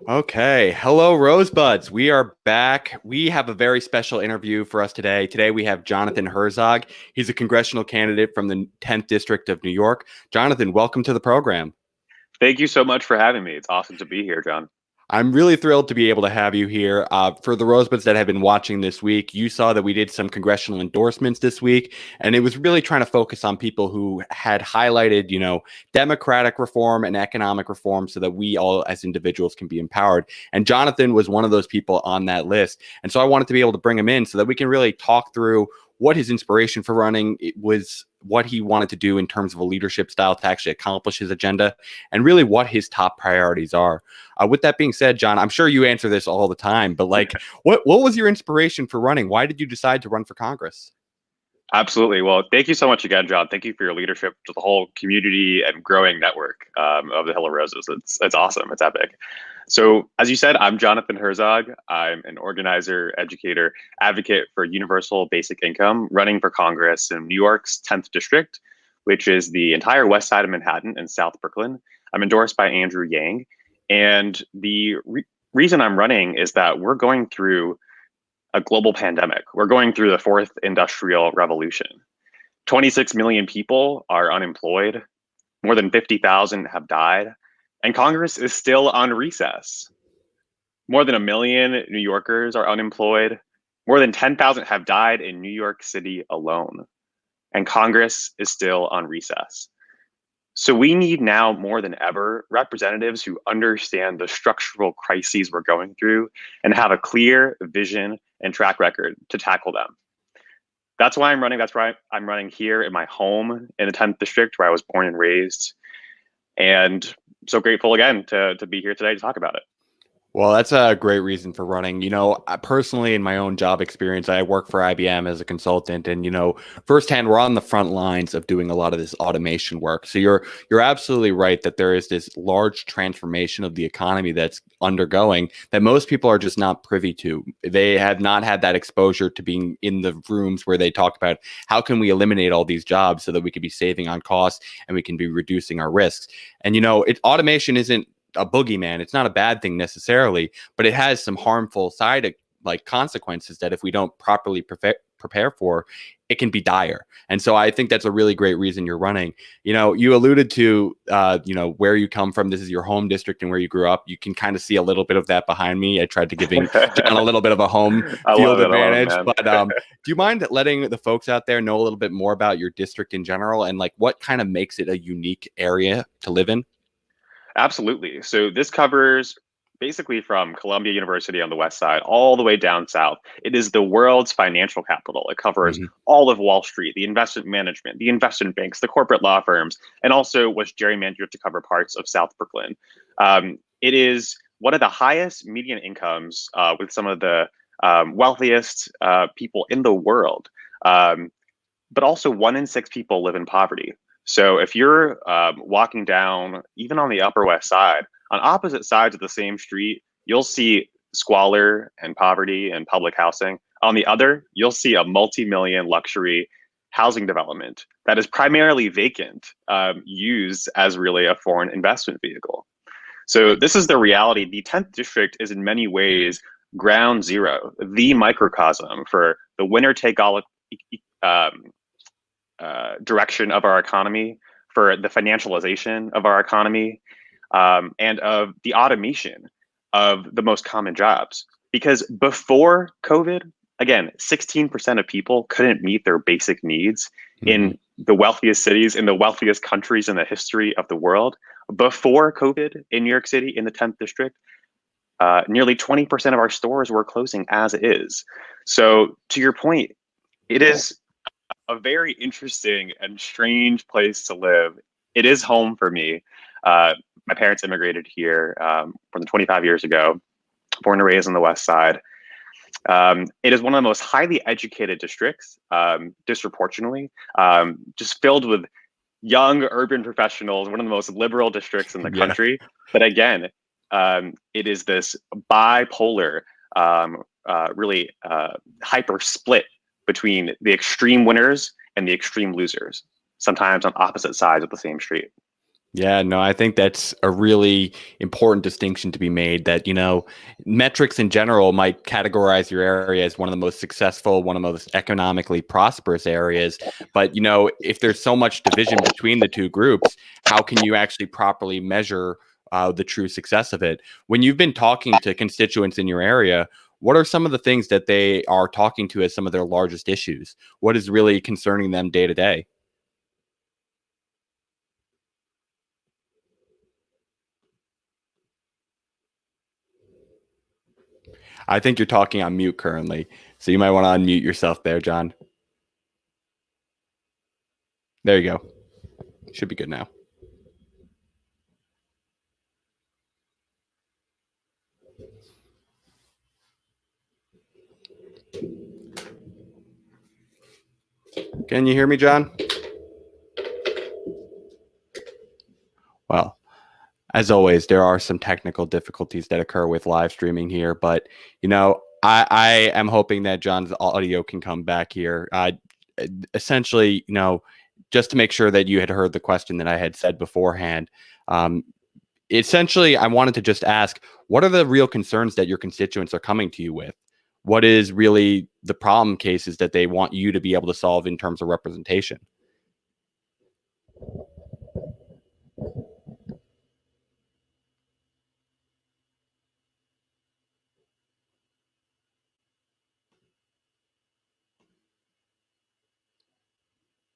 Okay. Hello, Rosebuds. We are back. We have a very special interview for us today. Today, we have Jonathan Herzog. He's a congressional candidate from the 10th District of New York. Jonathan, welcome to the program. Thank you so much for having me. It's awesome to be here, John. I'm really thrilled to be able to have you here. For the Rosebuds that have been watching this week, you saw that we did some congressional endorsements this week, and it was really trying to focus on people who had highlighted, democratic reform and economic reform so that we all as individuals can be empowered. And Jonathan was one of those people on that list. And so I wanted to be able to bring him in so that we can really talk through what his inspiration for running it was, what he wanted to do in terms of a leadership style to actually accomplish his agenda, and really what his top priorities are. With that being said, John, I'm sure you answer this all the time, but like, what was your inspiration for running? Why did you decide to run for Congress? Absolutely. Well, thank you so much again, John. Thank you for your leadership to the whole community and growing network of the Hill of Roses. It's awesome. It's epic. So, as you said, I'm Jonathan Herzog. I'm an organizer, educator, advocate for universal basic income, running for Congress in New York's 10th district, which is the entire west side of Manhattan and South Brooklyn. I'm endorsed by Andrew Yang. And the reason I'm running is that we're going through a global pandemic. We're going through the fourth industrial revolution. 26 million people are unemployed. More than 50,000 have died. And Congress is still on recess. More than a million New Yorkers are unemployed. More than 10,000 have died in New York City alone. And Congress is still on recess. So we need now more than ever representatives who understand the structural crises we're going through and have a clear vision and track record to tackle them. That's why I'm running. That's why I'm running here in my home in the 10th district where I was born and raised. And so grateful again to be here today to talk about it. Well, that's a great reason for running. Personally, in my own job experience, I work for IBM as a consultant, and firsthand, we're on the front lines of doing a lot of this automation work. So you're absolutely right that there is this large transformation of the economy that's undergoing that most people are just not privy to. They have not had that exposure to being in the rooms where they talk about how can we eliminate all these jobs so that we can be saving on costs and we can be reducing our risks. And automation isn't a boogeyman. It's not a bad thing necessarily, but it has some harmful side like consequences that if we don't properly prepare for, it can be dire. And so I think that's a really great reason you're running. You alluded to where you come from. This is your home district and where you grew up. You can kind of see a little bit of that behind me. I tried to giving John a little bit of a home I field love it. I love it, advantage. man. But do you mind letting the folks out there know a little bit more about your district in general and like what kind of makes it a unique area to live in? Absolutely. So this covers basically from Columbia University on the west side all the way down south. It is the world's financial capital. It covers Mhm. all of Wall Street, the investment management, the investment banks, the corporate law firms, and also was gerrymandered to cover parts of South Brooklyn. It is one of the highest median incomes with some of the wealthiest people in the world. Um, but also 1 in 6 people live in poverty. So if you're walking down, even on the Upper West Side, on opposite sides of the same street, you'll see squalor and poverty and public housing. On the other, you'll see a multi-million luxury housing development that is primarily vacant, used as really a foreign investment vehicle. So this is the reality. The 10th district is in many ways ground zero, the microcosm for the winner take all um, direction of our economy, for the financialization of our economy, and of the automation of the most common jobs. Because before COVID, again, 16% of people couldn't meet their basic needs Mhm. in the wealthiest cities, in the wealthiest countries in the history of the world. Before COVID in New York City, in the 10th district, nearly 20% of our stores were closing as is. So, to your point, it is a very interesting and strange place to live. It is home for me. Uh, my parents immigrated here more than 25 years ago, born and raised on the West Side. It is one of the most highly educated districts, disproportionately, just filled with young urban professionals, one of the most liberal districts in the Yeah. country. But again, it is this bipolar, really hyper split between the extreme winners and the extreme losers, sometimes on opposite sides of the same street. Yeah, no, I think that's a really important distinction to be made that, metrics in general might categorize your area as one of the most successful, one of the most economically prosperous areas. But, if there's so much division between the two groups, how can you actually properly measure the true success of it? When you've been talking to constituents in your area, what are some of the things that they are talking to as some of their largest issues? What is really concerning them day to day? I think you're talking on mute currently, so you might want to unmute yourself there, John. There you go. Should be good now. Can you hear me, John? Well, as always, there are some technical difficulties that occur with live streaming here, but I am hoping that John's audio can come back here. Essentially, just to make sure that you had heard the question that I had said beforehand. Um, Essentially, I wanted to just ask, what are the real concerns that your constituents are coming to you with? What is really the problem cases that they want you to be able to solve in terms of representation?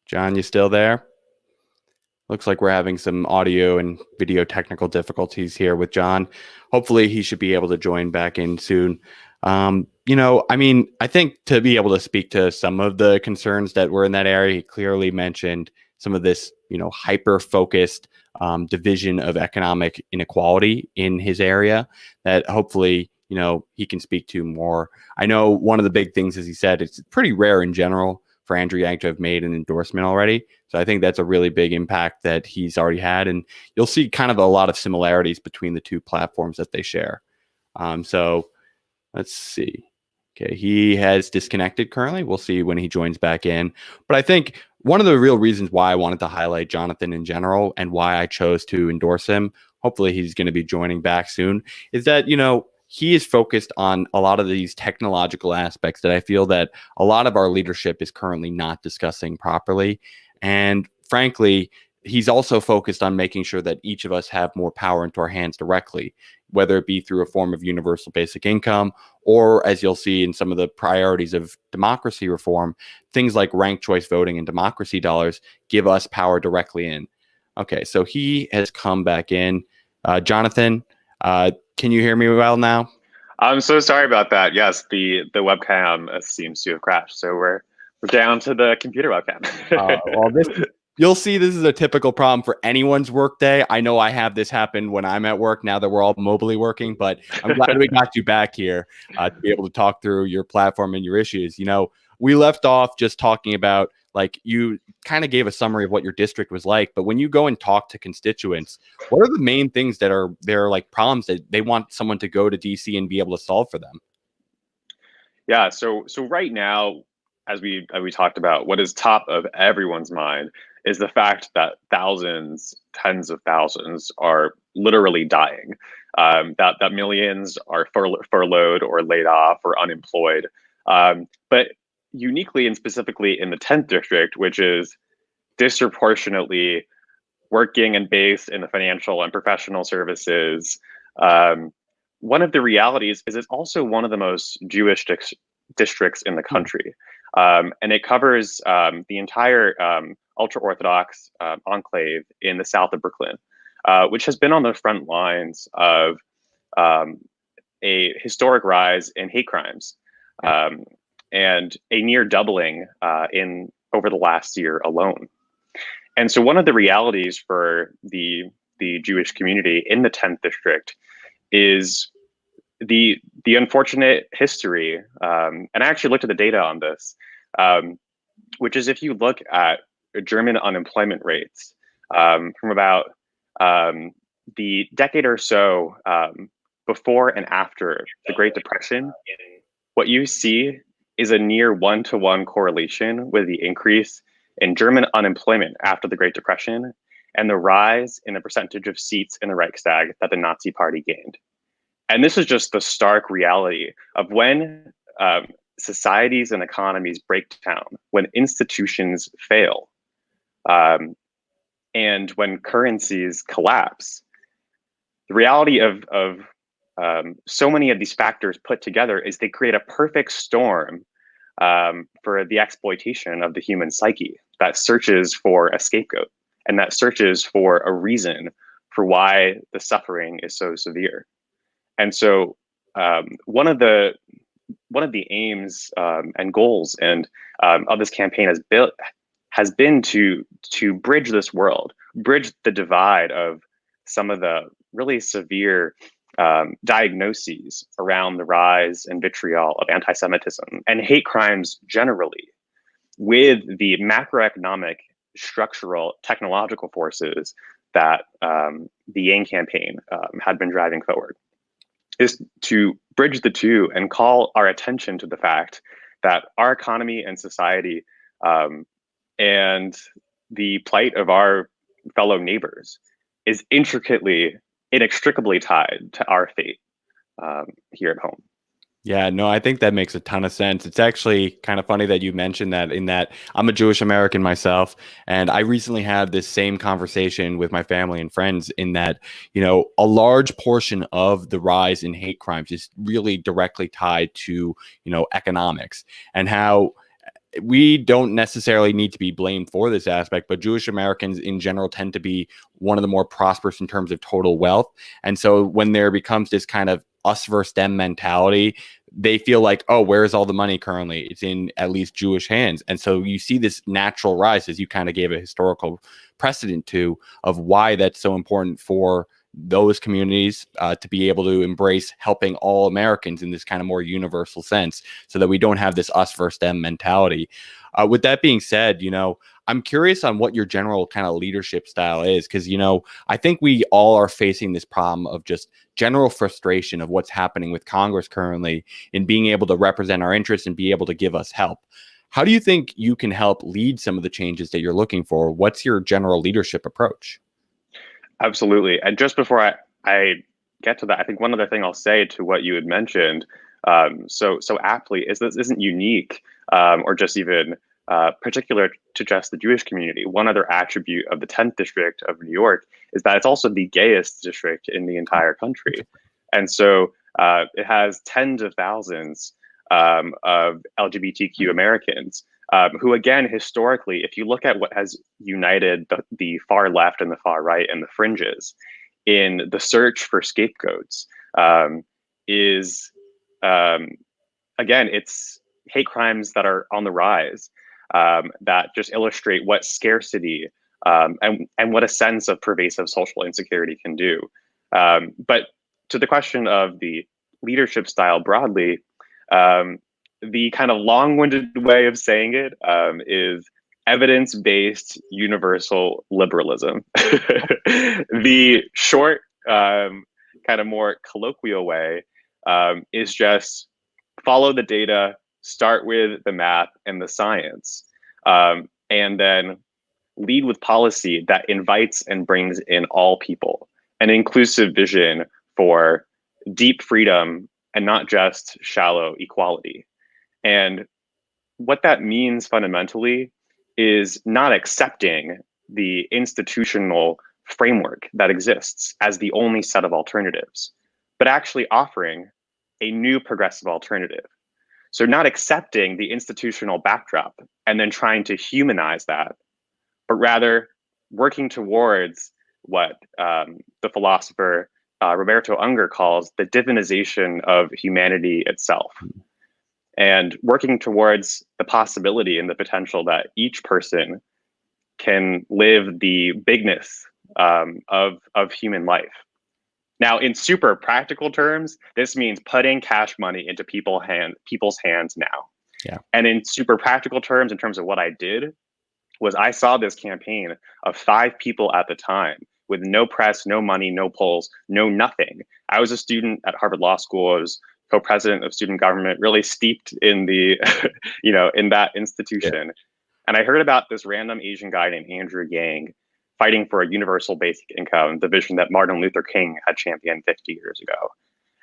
John, you still there? Looks like we're having some audio and video technical difficulties here with John. Hopefully, he should be able to join back in soon. I think to be able to speak to some of the concerns that were in that area, he clearly mentioned some of this, hyper focused division of economic inequality in his area that hopefully, he can speak to more. I know one of the big things, as he said, it's pretty rare in general for Andrew Yang to have made an endorsement already. So I think that's a really big impact that he's already had. And you'll see kind of a lot of similarities between the two platforms that they share. So let's see. Okay, he has disconnected currently. We'll see when he joins back in. But I think one of the real reasons why I wanted to highlight Jonathan in general and why I chose to endorse him, hopefully he's going to be joining back soon, is that, he is focused on a lot of these technological aspects that I feel that a lot of our leadership is currently not discussing properly. And frankly, he's also focused on making sure that each of us have more power into our hands directly, whether it be through a form of universal basic income, or as you'll see in some of the priorities of democracy reform, things like ranked choice voting and democracy dollars give us power directly in. Okay, so he has come back in. Jonathan, can you hear me well now? I'm so sorry about that. Yes, the webcam seems to have crashed, so we're down to the computer webcam. Well, you'll see this is a typical problem for anyone's workday. I know I have this happen when I'm at work now that we're all mobilely working, but I'm glad we got you back here to be able to talk through your platform and your issues. We left off just talking about, like, you kind of gave a summary of what your district was like, but when you go and talk to constituents, what are the main things that are there, like problems that they want someone to go to DC and be able to solve for them? Yeah, so right now, as we talked about, what is top of everyone's mind is the fact that thousands, tens of thousands, are literally dying. That millions are furloughed or laid off or unemployed. But uniquely and specifically in the 10th district, which is disproportionately working and based in the financial and professional services. Um, One of the realities is it's also one of the most Jewish districts in the country. And it covers the entire ultra Orthodox enclave in the south of Brooklyn, which has been on the front lines of um, a historic rise in hate crimes um, and a near doubling in over the last year alone. And so one of the realities for the Jewish community in the 10th district is the unfortunate history. And I actually looked at the data on this, which is if you look at German unemployment rates from about the decade or so before and after the Great Depression, what you see is a near one-to-one correlation with the increase in German unemployment after the Great Depression and the rise in the percentage of seats in the Reichstag that the Nazi Party gained. And this is just the stark reality of when societies and economies break down, when institutions fail, and when currencies collapse. The reality of so many of these factors put together is they create a perfect storm for the exploitation of the human psyche that searches for a scapegoat and that searches for a reason for why the suffering is so severe. And so one of the aims and goals and of this campaign has been to bridge this world, bridge the divide of some of the really severe diagnoses around the rise and vitriol of anti-Semitism and hate crimes generally, with the macroeconomic, structural, technological forces that the Yang campaign had been driving forward, is to bridge the two and call our attention to the fact that our economy and society and the plight of our fellow neighbors is inextricably tied to our fate here at home. Yeah, no, I think that makes a ton of sense. It's actually kind of funny that you mentioned that, in that I'm a Jewish American myself, and I recently had this same conversation with my family and friends, in that, a large portion of the rise in hate crimes is really directly tied to, economics, and how we don't necessarily need to be blamed for this aspect, but Jewish Americans in general tend to be one of the more prosperous in terms of total wealth. And so when there becomes this kind of us versus them mentality, they feel like, oh, where's all the money currently? It's in at least Jewish hands. And so you see this natural rise, as you kind of gave a historical precedent to, of why that's so important for those communities to be able to embrace helping all Americans in this kind of more universal sense, so that we don't have this us versus them mentality. With that being said, I'm curious on what your general kind of leadership style is, because, I think we all are facing this problem of just general frustration of what's happening with Congress currently in being able to represent our interests and be able to give us help. How do you think you can help lead some of the changes that you're looking for? What's your general leadership approach? Absolutely. And just before I get to that, I think one other thing I'll say to what you had mentioned so aptly is this isn't unique or just even particular to just the Jewish community. One other attribute of the 10th district of New York is that it's also the gayest district in the entire country. And so it has tens of thousands of LGBTQ Americans who, again, historically, if you look at what has united the far left and the far right and the fringes in the search for scapegoats, is, again, it's hate crimes that are on the rise, that just illustrate what scarcity and what a sense of pervasive social insecurity can do. But to the question of the leadership style broadly, the kind of long-winded way of saying it is evidence-based universal liberalism. The short, kind of more colloquial way is just follow the data, start with the math and the science, and then lead with policy that invites and brings in all people, an inclusive vision for deep freedom and not just shallow equality. And what that means fundamentally is not accepting the institutional framework that exists as the only set of alternatives, but actually offering a new progressive alternative. So not accepting the institutional backdrop and then trying to humanize that, but rather working towards what the philosopher Roberto Unger calls the divinization of humanity itself, and working towards the possibility and the potential that each person can live the bigness of human life. Now, in super practical terms, this means putting cash money into people's hands now. Yeah. And in super practical terms, in terms of what I did, was I saw this campaign of 5 people at the time with no press, no money, no polls, no nothing. I was a student at Harvard Law School. I was co-president of student government, really steeped in the, in that institution. Yeah. And I heard about this random Asian guy named Andrew Yang fighting for a universal basic income, the vision that Martin Luther King had championed 50 years ago.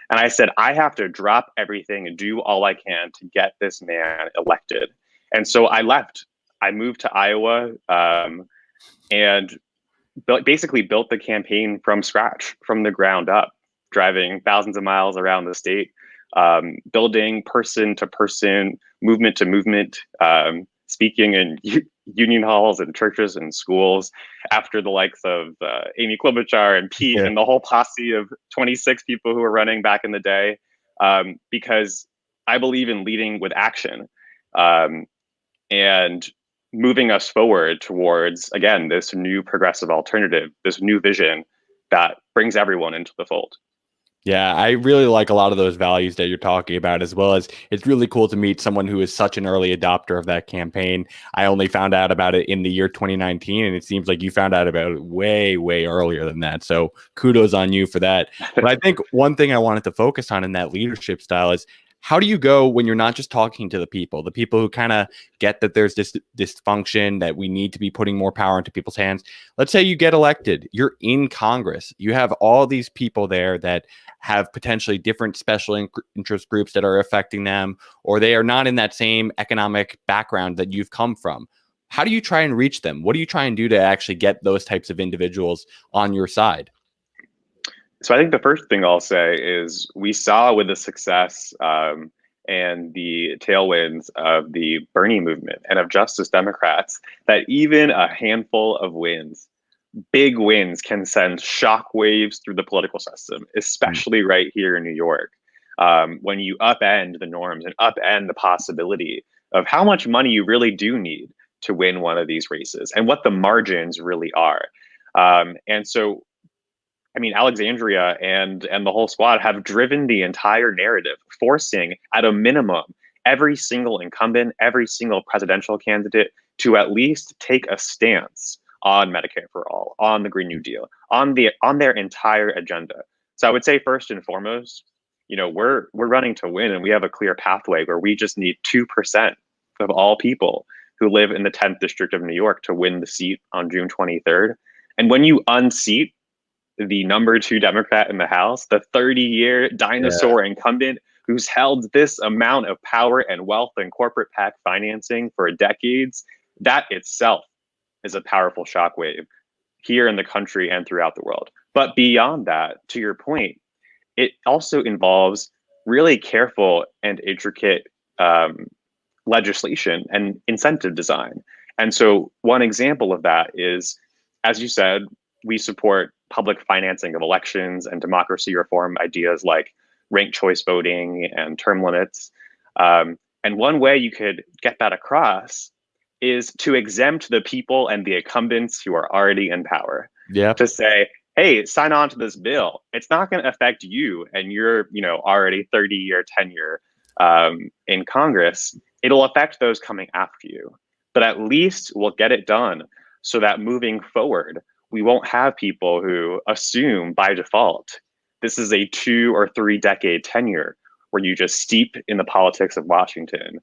And I said, I have to drop everything and do all I can to get this man elected. And so I left. I moved to Iowa and basically built the campaign from scratch, from the ground up, driving thousands of miles around the state, building person to person, movement to movement, speaking in union halls and churches and schools after the likes of Amy Klobuchar and Pete and the whole posse of 26 people who were running back in the day, because I believe in leading with action and moving us forward towards, again, this new progressive alternative, this new vision that brings everyone into the fold. Yeah, I really like a lot of those values that you're talking about, as well as it's really cool to meet someone who is such an early adopter of that campaign. I only found out about it in the year 2019, and it seems like you found out about it way, way earlier than that. So kudos on you for that. But I think one thing I wanted to focus on in that leadership style is how do you go when you're not just talking to the people who kind of get that there's this dysfunction, that we need to be putting more power into people's hands. Let's say you get elected, you're in Congress, you have all these people there that have potentially different special interest groups that are affecting them, or they are not in that same economic background that you've come from. How do you try and reach them? What do you try and do to actually get those types of individuals on your side? So I think the first thing I'll say is we saw with the success and the tailwinds of the Bernie movement and of Justice Democrats that even a handful of wins, big wins, can send shockwaves through the political system, especially right here in New York. When you upend the norms and upend the possibility of how much money you really do need to win one of these races and what the margins really are. And so I mean, Alexandria and the whole squad have driven the entire narrative, forcing at a minimum every single incumbent, every single presidential candidate to at least take a stance on Medicare for all, on the Green New Deal, on their entire agenda. So I would say first and foremost, we're running to win, and we have a clear pathway where we just need 2% of all people who live in the 10th district of New York to win the seat on June 23rd. And when you unseat the number 2 Democrat in the House, the 30-year dinosaur incumbent who's held this amount of power and wealth and corporate PAC financing for decades, that itself is a powerful shockwave here in the country and throughout the world. But beyond that, to your point, it also involves really careful and intricate legislation and incentive design. And so one example of that is, as you said, we support public financing of elections and democracy reform ideas like ranked choice voting and term limits. And one way you could get that across is to exempt the people and the incumbents who are already in power. Yeah. To say, hey, sign on to this bill. It's not going to affect you and your, already 30-year tenure in Congress. It'll affect those coming after you. But at least we'll get it done so that moving forward, we won't have people who assume by default this is a 2 or 3 decade tenure where you just steep in the politics of Washington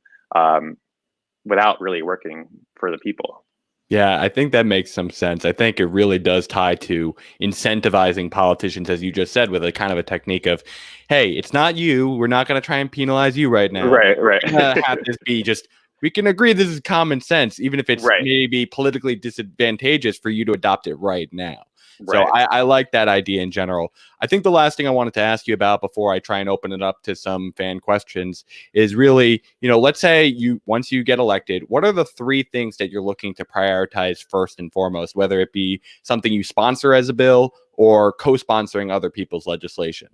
without really working for the people. Yeah, I think that makes some sense. I think it really does tie to incentivizing politicians, as you just said, with a kind of a technique of, hey, it's not you. We're not going to try and penalize you right now. Right. Have this be just, we can agree this is common sense, even if it's maybe politically disadvantageous for you to adopt it right now. So I like that idea in general. I think the last thing I wanted to ask you about before I try and open it up to some fan questions is really, let's say once you get elected, what are the 3 things that you're looking to prioritize first and foremost, whether it be something you sponsor as a bill or co-sponsoring other people's legislation?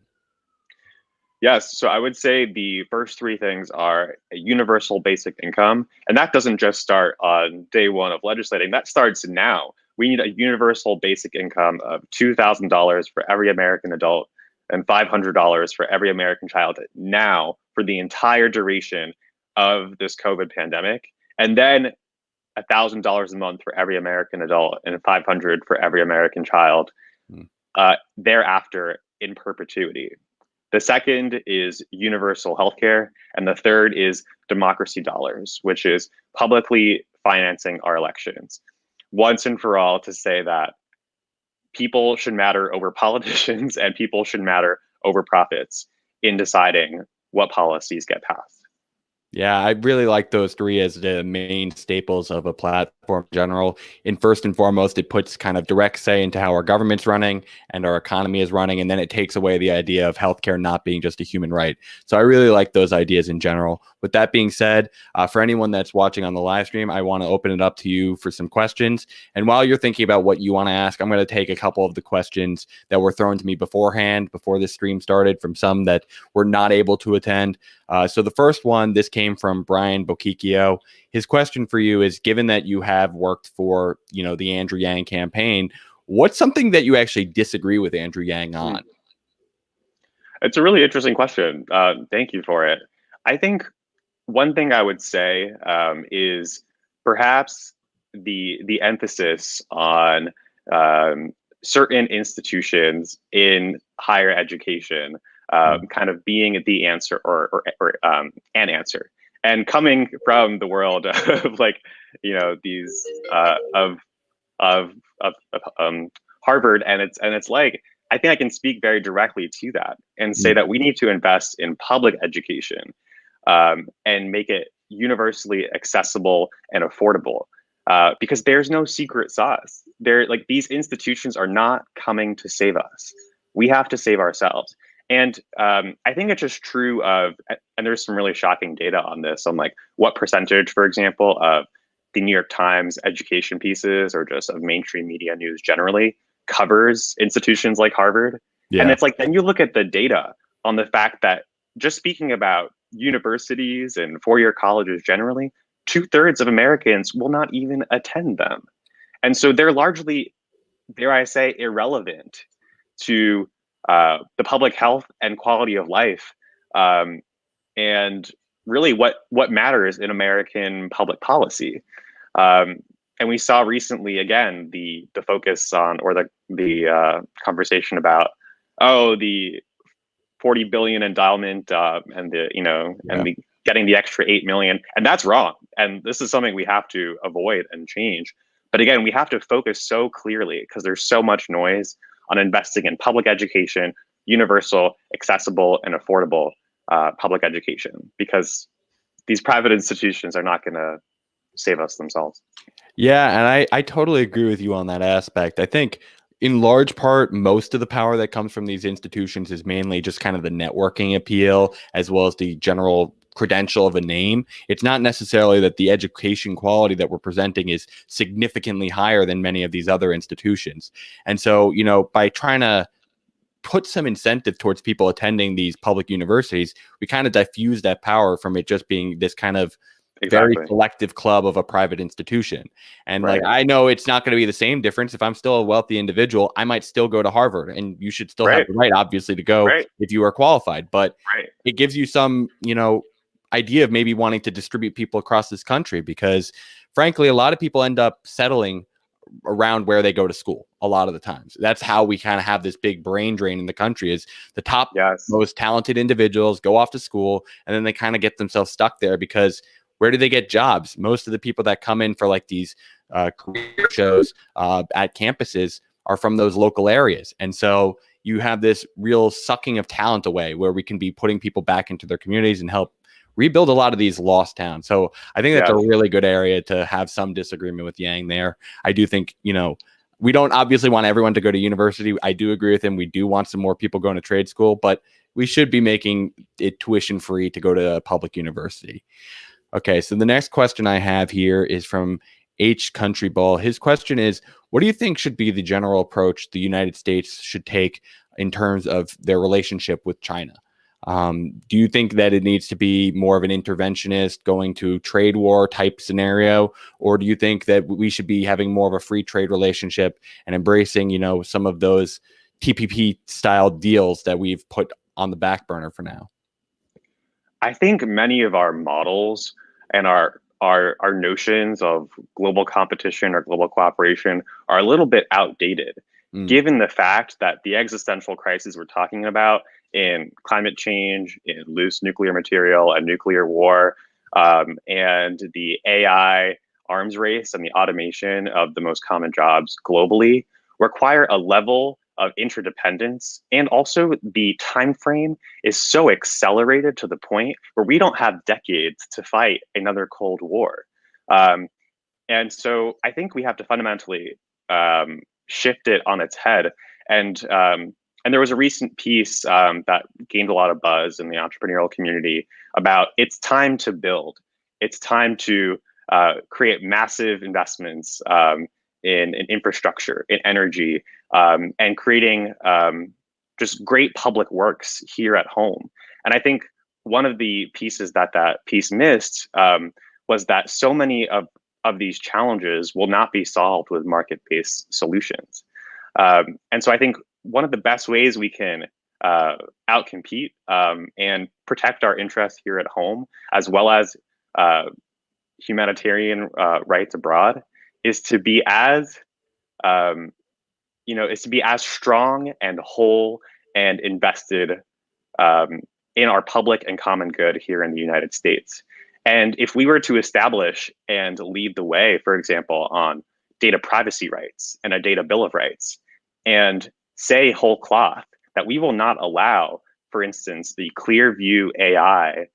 Yes. So I would say the first 3 things are a universal basic income. And that doesn't just start on day 1 of legislating. That starts now. We need a universal basic income of $2,000 for every American adult and $500 for every American child now for the entire duration of this COVID pandemic. And then $1,000 a month for every American adult and $500 for every American child thereafter in perpetuity. The second is universal healthcare. And the third is democracy dollars, which is publicly financing our elections. Once and for all, to say that people should matter over politicians and people should matter over profits in deciding what policies get passed. Yeah, I really like those three as the main staples of a platform in general. And first and foremost, it puts kind of direct say into how our government's running and our economy is running. And then it takes away the idea of healthcare not being just a human right. So I really like those ideas in general. With that being said, for anyone that's watching on the live stream, I want to open it up to you for some questions. And while you're thinking about what you want to ask, I'm going to take a couple of the questions that were thrown to me beforehand, before this stream started, from some that were not able to attend. So the first one, this came from Brian Bokikio. His question for you is, given that you have worked for, the Andrew Yang campaign, what's something that you actually disagree with Andrew Yang on? It's a really interesting question. Thank you for it. I think one thing I would say is perhaps the emphasis on certain institutions in higher education kind of being the answer or an answer. And coming from the world of these of Harvard and it's like, I think I can speak very directly to that and say that we need to invest in public education and make it universally accessible and affordable because there's no secret sauce. These institutions are not coming to save us. We have to save ourselves. And I think it's just true of, and there's some really shocking data on this, on like what percentage, for example, of the New York Times education pieces or just of mainstream media news generally covers institutions like Harvard. Yeah. And it's like, then you look at the data on the fact that just speaking about universities and four-year colleges generally, 2/3 of Americans will not even attend them. And so they're largely, dare I say, irrelevant to the public health and quality of life, and really what matters in American public policy. And we saw recently again the focus on, or the conversation about the 40 billion endowment and the getting the extra 8 million, and that's wrong. And this is something we have to avoid and change. But again, we have to focus so clearly because there's so much noise on investing in public education, universal, accessible, and affordable public education, because these private institutions are not going to save us themselves. Yeah, and I totally agree with you on that aspect. I think in large part, most of the power that comes from these institutions is mainly just kind of the networking appeal, as well as the general credential of a name. It's not necessarily that the education quality that we're presenting is significantly higher than many of these other institutions. And so, by trying to put some incentive towards people attending these public universities, we kind of diffuse that power from it just being this kind of very collective club of a private institution. And like, I know it's not going to be the same difference. If I'm still a wealthy individual, I might still go to Harvard, and you should still have the right, obviously, to go if you are qualified. But it gives you some, idea of maybe wanting to distribute people across this country, because frankly, a lot of people end up settling around where they go to school a lot of the times. That's how we kind of have this big brain drain in the country, is the top most talented individuals go off to school, and then they kind of get themselves stuck there, because where do they get jobs? Most of the people that come in for like these career shows at campuses are from those local areas. And so you have this real sucking of talent away, where we can be putting people back into their communities and help rebuild a lot of these lost towns. So I think that's a really good area to have some disagreement with Yang there. I do think, we don't obviously want everyone to go to university. I do agree with him. We do want some more people going to trade school, but we should be making it tuition free to go to a public university. Okay, so the next question I have here is from H Country Ball. His question is, what do you think should be the general approach the United States should take in terms of their relationship with China? Do you think that it needs to be more of an interventionist, going to trade war type scenario? Or do you think that we should be having more of a free trade relationship and embracing, some of those TPP style deals that we've put on the back burner for now? I think many of our models and our notions of global competition or global cooperation are a little bit outdated, given the fact that the existential crises we're talking about in climate change, in loose nuclear material and nuclear war, and the AI arms race and the automation of the most common jobs globally require a level of interdependence, and also the time frame is so accelerated to the point where we don't have decades to fight another Cold War. Um, and so I think we have to fundamentally shift it on its head. And there was a recent piece that gained a lot of buzz in the entrepreneurial community about it's time to build. It's time to create massive investments in infrastructure, in energy, and creating just great public works here at home. And I think one of the pieces that that piece missed was that so many of these challenges will not be solved with market-based solutions. And so I think one of the best ways we can outcompete and protect our interests here at home, as well as humanitarian rights abroad, is to be as is to be as strong and whole and invested in our public and common good here in the United States. And if we were to establish and lead the way, for example, on data privacy rights and a data bill of rights, and say whole cloth that we will not allow, for instance, the Clearview AI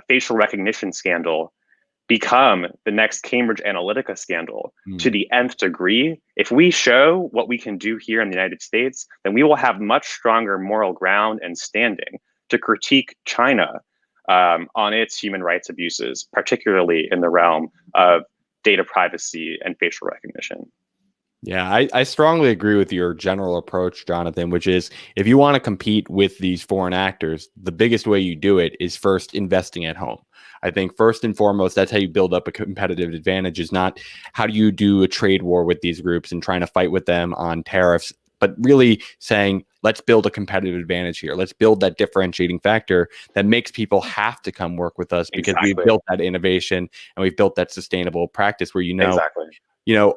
facial recognition scandal become the next Cambridge Analytica scandal to the nth degree. If we show what we can do here in the United States, then we will have much stronger moral ground and standing to critique China on its human rights abuses, particularly in the realm of data privacy and facial recognition. Yeah, I strongly agree with your general approach, Jonathan, which is if you want to compete with these foreign actors, the biggest way you do it is first investing at home. I think first and foremost, that's how you build up a competitive advantage, is not how do you do a trade war with these groups and trying to fight with them on tariffs, but really saying, let's build a competitive advantage here. Let's build that differentiating factor that makes people have to come work with us because we've built that innovation and we've built that sustainable practice where,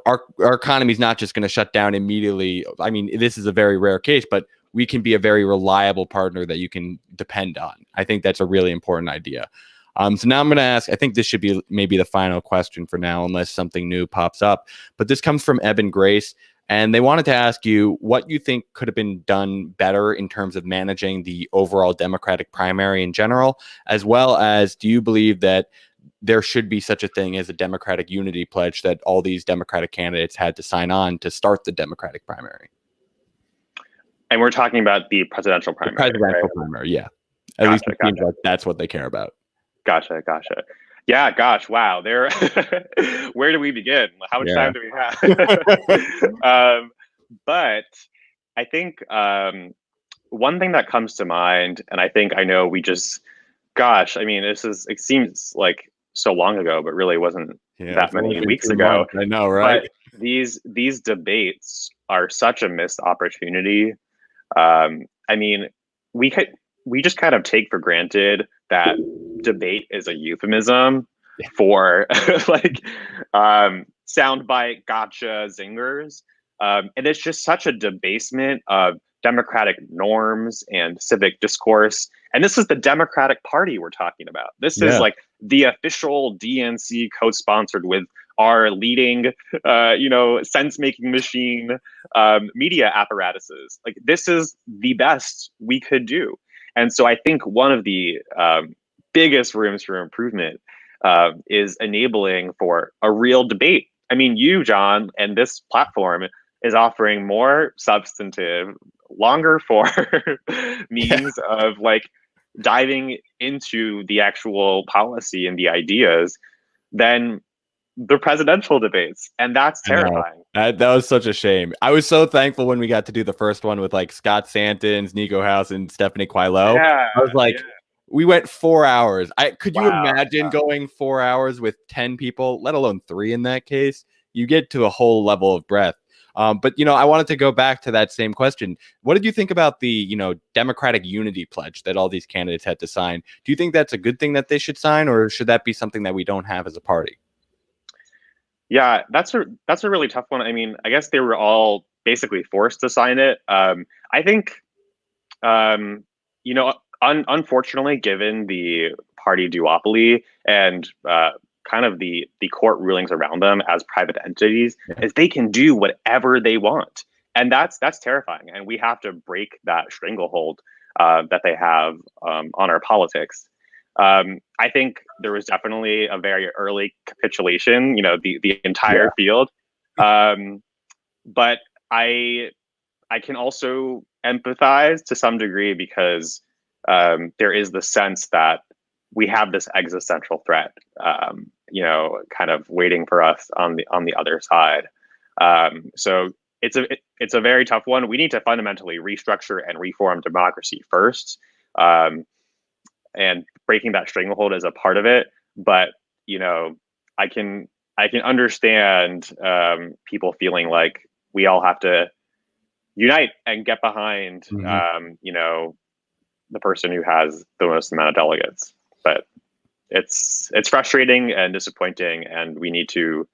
our economy is not just going to shut down immediately. I mean, this is a very rare case, but we can be a very reliable partner that you can depend on. I think that's a really important idea. So now I'm going to ask, I think this should be maybe the final question for now, unless something new pops up. But this comes from Evan Grace, and they wanted to ask you what you think could have been done better in terms of managing the overall Democratic primary in general, as well as do you believe that there should be such a thing as a Democratic unity pledge that all these Democratic candidates had to sign on to start the Democratic primary? And we're talking about the presidential primary. The presidential primary, yeah. At least it seems like that's what they care about. Gotcha. Yeah, gosh, wow. There, where do we begin? How much time do we have? But I think one thing that comes to mind, and I know we just, gosh, I mean, it seems like so long ago, but really wasn't that many weeks ago. I know, right? But these debates are such a missed opportunity. I mean, we just kind of take for granted that debate is a euphemism for soundbite gotcha zingers. And it's just such a debasement of democratic norms and civic discourse. And this is the Democratic Party we're talking about. This is like the official DNC co-sponsored with our leading, sense-making machine media apparatuses. Like, this is the best we could do. And so I think one of the biggest rooms for improvement is enabling for a real debate. I mean, you, John, and this platform is offering more substantive, longer form means of diving into the actual policy and the ideas than the presidential debates. And that's terrifying. That was such a shame. I was so thankful when we got to do the first one with Scott Santens, Nico House, and Stephanie Quailo. Yeah, I was we went 4 hours. Could you imagine going 4 hours with 10 people, let alone 3 in that case? You get to a whole level of breadth. But I wanted to go back to that same question. What did you think about the, Democratic unity pledge that all these candidates had to sign? Do you think that's a good thing that they should sign, or should that be something that we don't have as a party? Yeah, that's a really tough one. I mean, I guess they were all basically forced to sign it. I think, unfortunately, given the party duopoly and kind of the court rulings around them as private entities is they can do whatever they want, and that's terrifying. And we have to break that stranglehold that they have on our politics. I think there was definitely a very early capitulation, the entire field. But I can also empathize to some degree because there is the sense that we have this existential threat, kind of waiting for us on the other side. So it's a very tough one. We need to fundamentally restructure and reform democracy first, and breaking that stranglehold is a part of it. But I can understand people feeling like we all have to unite and get behind, the person who has the most amount of delegates. But it's frustrating and disappointing, and we need to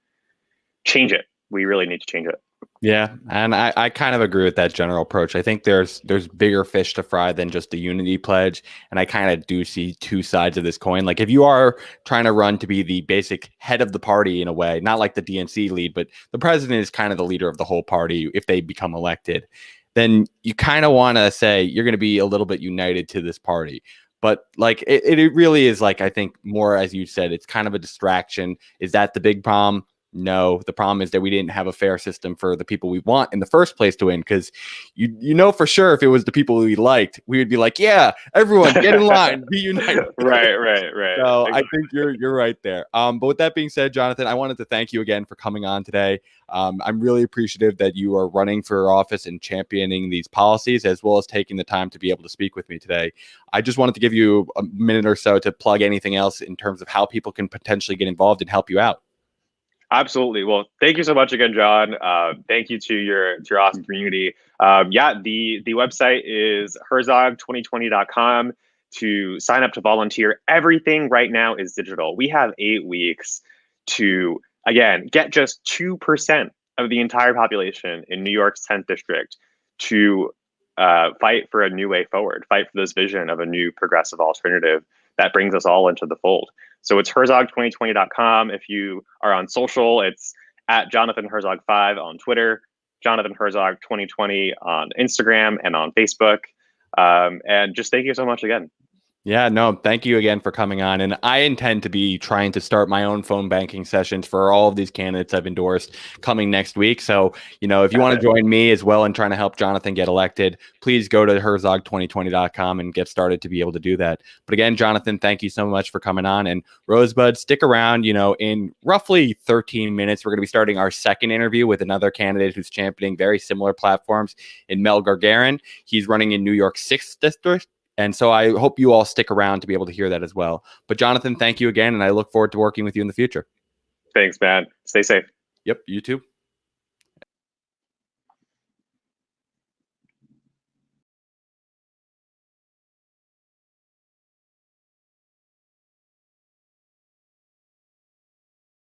change it. We really need to change it. Yeah, and I kind of agree with that general approach. I think there's bigger fish to fry than just the unity pledge, and I kind of do see two sides of this coin. Like if you are trying to run to be the basic head of the party in a way, not like the DNC lead, but the president is kind of the leader of the whole party if they become elected, then you kind of want to say you're going to be a little bit united to this party. But like it really is, like, I think more, as you said, it's kind of a distraction. Is that the big problem? No, the problem is that we didn't have a fair system for the people we want in the first place to win. Because you know for sure if it was the people we liked, we would be like, yeah, everyone get in line, be united. Right. So I think you're right there. But with that being said, Jonathan, I wanted to thank you again for coming on today. I'm really appreciative that you are running for office and championing these policies, as well as taking the time to be able to speak with me today. I just wanted to give you a minute or so to plug anything else in terms of how people can potentially get involved and help you out. Absolutely. Well, thank you so much again, John. Thank you to your awesome community. The website is herzog2020.com to sign up to volunteer. Everything right now is digital. We have 8 weeks to, again, get just 2% of the entire population in New York's 10th district to fight for a new way forward, fight for this vision of a new progressive alternative that brings us all into the fold. So it's herzog2020.com. If you are on social, it's at Jonathan Herzog 5 on Twitter, Jonathan Herzog 2020 on Instagram and on Facebook. And just thank you so much again. Yeah, no, thank you again for coming on. And I intend to be trying to start my own phone banking sessions for all of these candidates I've endorsed coming next week. So, if you want to join me as well in trying to help Jonathan get elected, please go to herzog2020.com and get started to be able to do that. But again, Jonathan, thank you so much for coming on. And Rosebud, stick around. In roughly 13 minutes, we're going to be starting our second interview with another candidate who's championing very similar platforms in Mel Gargarin. He's running in New York's 6th district. And so I hope you all stick around to be able to hear that as well. But Jonathan, thank you again, and I look forward to working with you in the future. Thanks, man. Stay safe. Yep, you too.